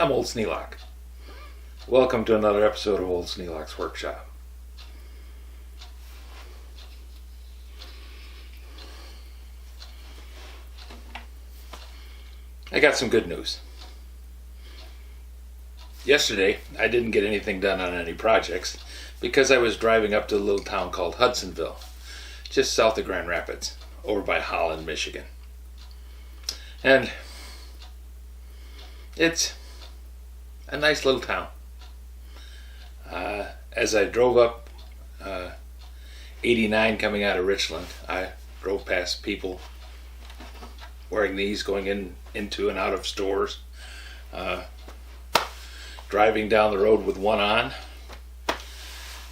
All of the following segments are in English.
I'm Old Sneelock. Welcome to another episode of Old Sneelock's Workshop. I got some good news. Yesterday, I didn't get anything done on any projects because I was driving up to a little town called Hudsonville, just south of Grand Rapids, over by Holland, Michigan. And it's a nice little town. As I drove up 89 coming out of Richland, I drove past people wearing these going into and out of stores, driving down the road with one on.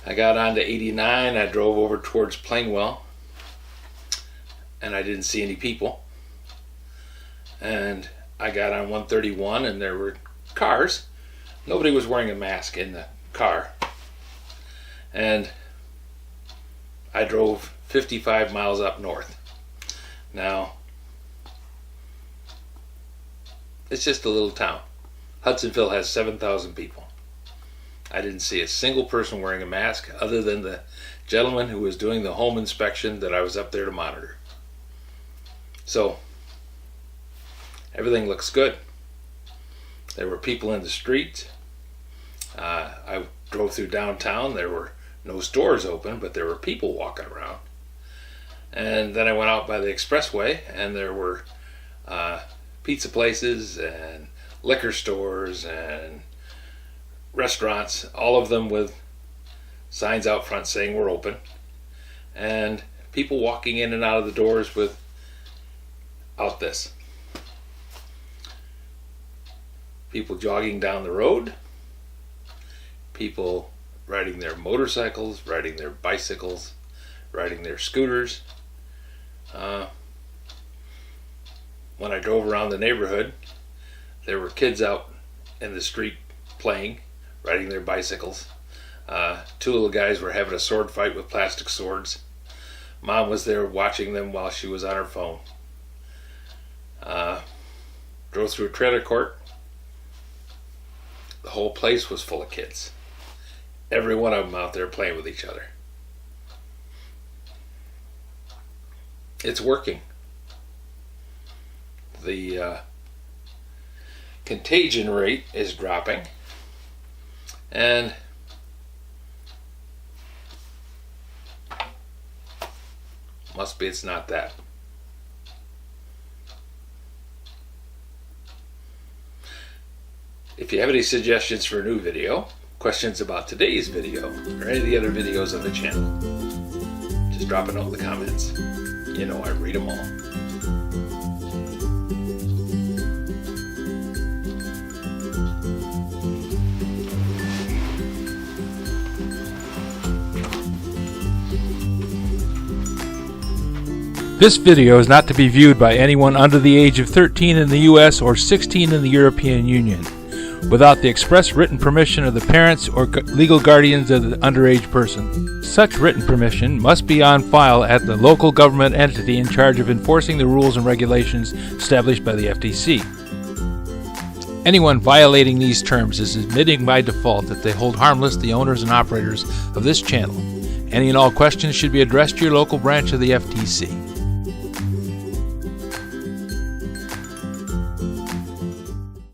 I got onto 89, I drove over towards Plainwell, and I didn't see any people. And I got on 131 and there were cars. Nobody was wearing a mask in the car. And I drove 55 miles up north. Now, it's just a little town. Hudsonville has 7,000 people. I didn't see a single person wearing a mask other than the gentleman who was doing the home inspection that I was up there to monitor. So, everything looks good. There were people in the street. I drove through downtown. There were no stores open, but there were people walking around. And then I went out by the expressway, and there were pizza places and liquor stores and restaurants, all of them with signs out front saying we're open, and people walking in and out of the doors without this. People jogging down the road, people riding their motorcycles, riding their bicycles, riding their scooters. When I drove around the neighborhood, there were kids out in the street playing, riding their bicycles. Two little guys were having a sword fight with plastic swords. Mom was there watching them while she was on her phone. Drove through a trailer court. The whole place was full of kids. Every one of them out there playing with each other. It's working. The contagion rate is dropping, and must be it's not that. If you have any suggestions for a new video, questions about today's video, or any of the other videos on the channel, just drop a note in the comments. You know I read them all. This video is not to be viewed by anyone under the age of 13 in the U.S. or 16 in the European Union, without the express written permission of the parents or legal guardians of the underage person. Such written permission must be on file at the local government entity in charge of enforcing the rules and regulations established by the FTC. Anyone violating these terms is admitting by default that they hold harmless the owners and operators of this channel. Any and all questions should be addressed to your local branch of the FTC.